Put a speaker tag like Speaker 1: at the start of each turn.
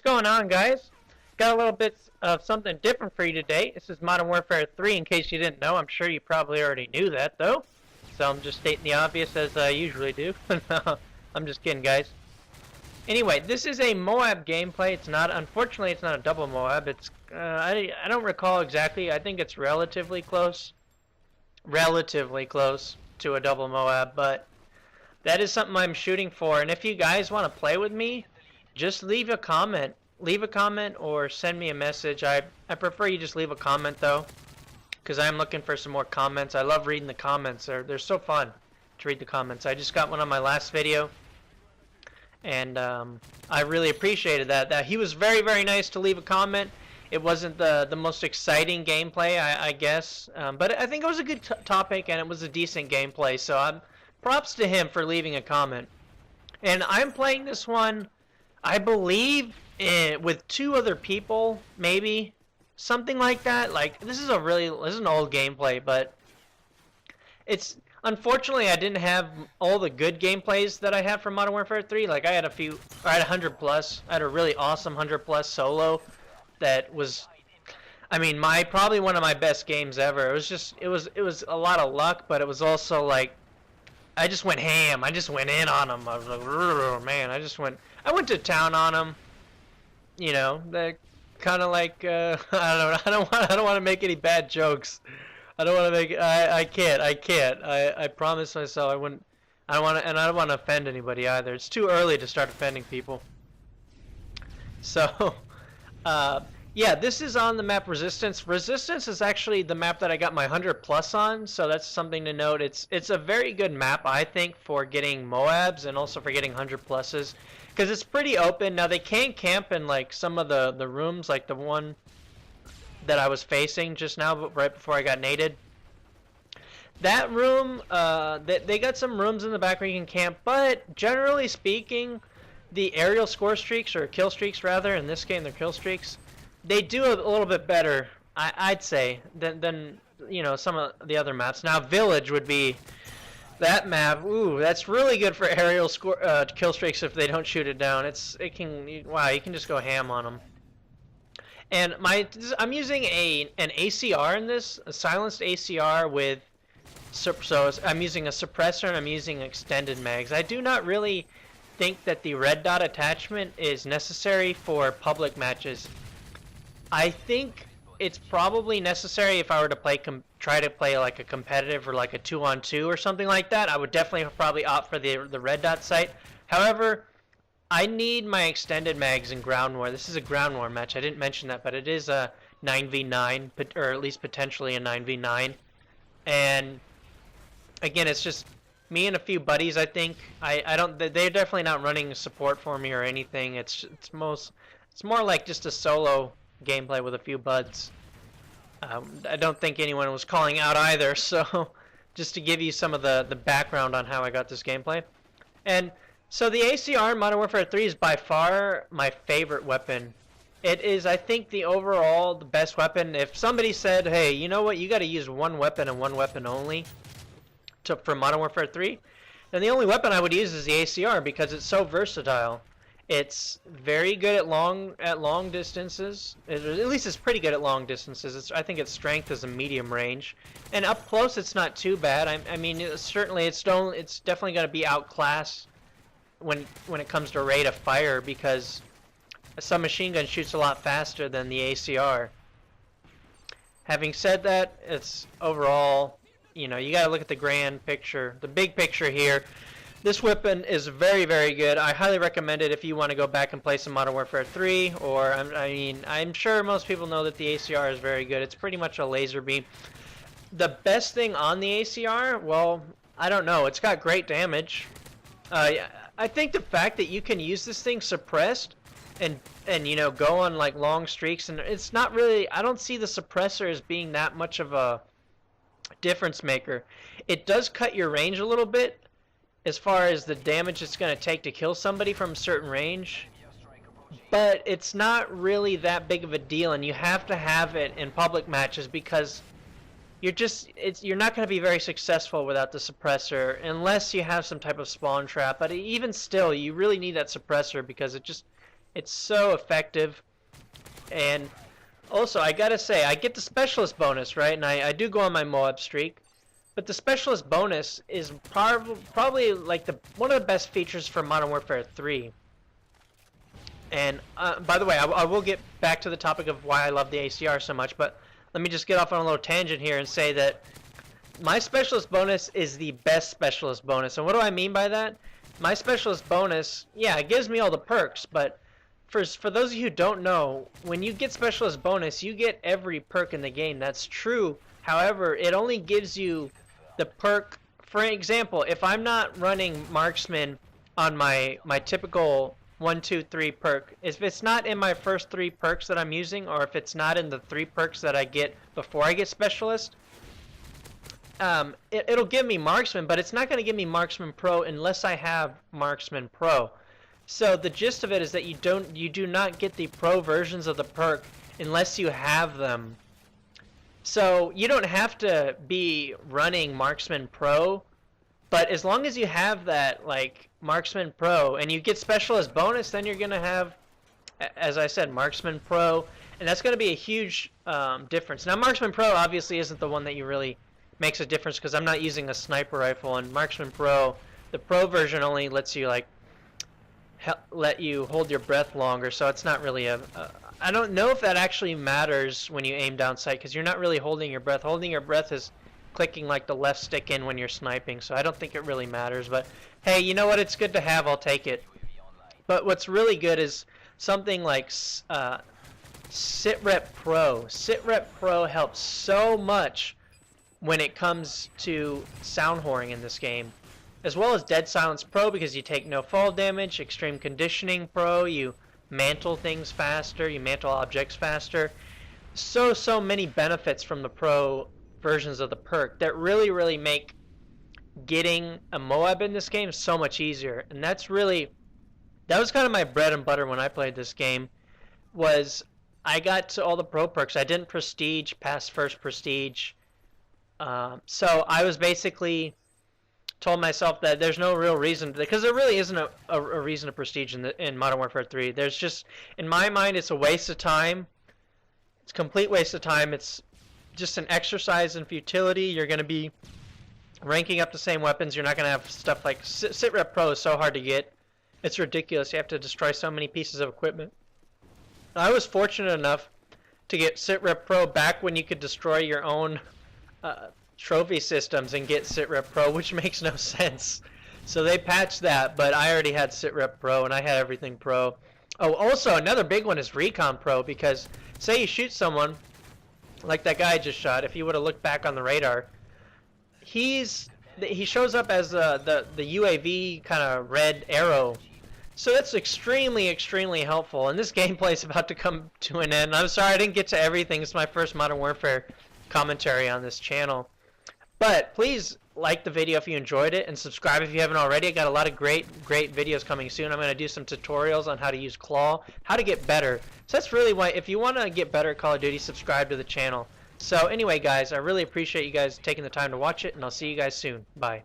Speaker 1: going on, guys? Got a little bit of something different for you today. This is Modern Warfare 3, in case you didn't know. I'm sure you probably already knew that, though. So I'm just stating the obvious as I usually do. I'm just kidding, guys. Anyway, this is a MOAB gameplay. It's not, unfortunately, it's not a double MOAB. It's, I don't recall exactly. I think it's relatively close to a double MOAB, but that is something I'm shooting for. And if you guys want to play with me, just leave a comment. Leave a comment or send me a message. I prefer you just leave a comment, though, because I'm looking for some more comments. I love reading the comments. They're so fun to read the comments. I just got one on my last video, and I really appreciated that. He was very, very nice to leave a comment. It wasn't the most exciting gameplay, I guess, but I think it was a good topic, and it was a decent gameplay, so props to him for leaving a comment. And I'm playing this one, I believe, with 2 other people, maybe, something like that. Like, this is an old gameplay, but it's, unfortunately, I didn't have all the good gameplays that I had from Modern Warfare 3. Like, I had 100 plus. I had a really awesome 100 plus solo that was, I mean, probably one of my best games ever. It was a lot of luck, but it was also like, I just went ham. I just went in on them. I was like, man, I went to town on them. You know, they're kind of like, I don't want to make any bad jokes. I don't want to make, I can't. I promised myself I wouldn't. I don't want to offend anybody either. It's too early to start offending people. So, yeah, this is on the map Resistance. Resistance is actually the map that I got my 100 plus on, so that's something to note. It's a very good map, I think, for getting MOABs and also for getting 100 pluses, because it's pretty open. Now, they can camp in like some of the rooms, like the one that I was facing just now, right before I got naded. That room, they got some rooms in the back where you can camp, but generally speaking, the aerial score streaks, or kill streaks rather, in this game they're kill streaks, they do a little bit better, I'd say, than you know, some of the other maps. Now, Village would be that map. Ooh, that's really good for aerial kill streaks if they don't shoot it down. Wow, you can just go ham on them. And I'm using an ACR in this, a silenced ACR with, so I'm using a suppressor and I'm using extended mags. I do not really think that the red dot attachment is necessary for public matches. I think it's probably necessary if I were to try to play like a competitive or like a 2-on-2 or something like that. I would definitely probably opt for the red dot sight. However, I need my extended mags in ground war. This is a ground war match. I didn't mention that, but it is a 9v9, or at least potentially a 9v9. And again, it's just me and a few buddies, I think. They're definitely not running support for me or anything. It's more like just a solo gameplay with a few buds. I don't think anyone was calling out either, so just to give you some of the background on how I got this gameplay. And so the ACR in Modern Warfare 3 is by far my favorite weapon. It is, I think, the best weapon. If somebody said, hey, you know what, you got to use one weapon and one weapon only for Modern Warfare 3, then the only weapon I would use is the ACR, because it's so versatile. It's very good at long distances. At least it's pretty good at long distances. I think its strength is a medium range, and up close it's not too bad. I mean, it's definitely going to be outclassed when it comes to rate of fire, because a submachine gun shoots a lot faster than the ACR. Having said that, it's overall, you know, you got to look at the grand picture, the big picture here. This weapon is very, very good. I highly recommend it if you want to go back and play some Modern Warfare 3, or, I mean, I'm sure most people know that the ACR is very good. It's pretty much a laser beam. The best thing on the ACR, well, I don't know. It's got great damage. I think the fact that you can use this thing suppressed and you know, go on like long streaks, and it's not really, I don't see the suppressor as being that much of a difference maker. It does cut your range a little bit as far as the damage it's going to take to kill somebody from a certain range, but it's not really that big of a deal, and you have to have it in public matches because you're not going to be very successful without the suppressor unless you have some type of spawn trap. But even still, you really need that suppressor because It's so effective. And also, I gotta say, I get the specialist bonus, right? And I do go on my MOAB streak. But the specialist bonus is probably like one of the best features for Modern Warfare 3. And by the way, I will get back to the topic of why I love the ACR so much, but let me just get off on a little tangent here and say that my specialist bonus is the best specialist bonus. And what do I mean by that? My specialist bonus, yeah, it gives me all the perks, but for those of you who don't know, when you get specialist bonus, you get every perk in the game. That's true. However, it only gives you the perk. For example, if I'm not running marksman on my typical 1, 2, 3 perk, if it's not in my first 3 perks that I'm using, or if it's not in the 3 perks that I get before I get specialist, it'll give me marksman, but it's not going to give me marksman pro unless I have marksman pro. So the gist of it is that you do not get the pro versions of the perk unless you have them. So you don't have to be running Marksman Pro, but as long as you have that, like, Marksman Pro, and you get Specialist bonus, then you're going to have, as I said, Marksman Pro, and that's going to be a huge difference. Now, Marksman Pro obviously isn't the one that you really makes a difference because I'm not using a sniper rifle, and Marksman Pro, the Pro version only lets you, like, let you hold your breath longer, so it's not really I don't know if that actually matters when you aim down sight, because you're not really holding your breath. Holding your breath is clicking like the left stick in when you're sniping, so I don't think it really matters. But hey, you know what? It's good to have. I'll take it. But what's really good is something like SitRep Pro. SitRep Pro helps so much when it comes to sound whoring in this game, as well as Dead Silence Pro, because you take no fall damage. Extreme Conditioning Pro, you mantle things faster, you mantle objects faster. So many benefits from the pro versions of the perk that really make getting a MOAB in this game so much easier. And that was kind of my bread and butter when I played this game, was I got to all the pro perks. I didn't prestige past first prestige, so I was basically told myself that there's no real reason, because there really isn't a reason to prestige in Modern Warfare 3. There's just, in my mind, it's a waste of time. It's a complete waste of time. It's just an exercise in futility. You're going to be ranking up the same weapons. You're not going to have stuff like SitRep Pro is so hard to get. It's ridiculous. You have to destroy so many pieces of equipment. I was fortunate enough to get SitRep Pro back when you could destroy your own trophy systems and get SitRep Pro, which makes no sense. So they patched that, but I already had SitRep Pro and I had everything Pro. Oh, also another big one is Recon Pro, because say you shoot someone like that guy I just shot. If you would have looked back on the radar, he shows up as the UAV kind of red arrow. So that's extremely helpful, and this gameplay is about to come to an end. I'm sorry I didn't get to everything. It's my first Modern Warfare commentary on this channel. But please like the video if you enjoyed it, and subscribe if you haven't already. I got a lot of great videos coming soon. I'm going to do some tutorials on how to use Claw, how to get better. So that's really why, if you want to get better at Call of Duty, subscribe to the channel. So anyway, guys, I really appreciate you guys taking the time to watch it, and I'll see you guys soon. Bye.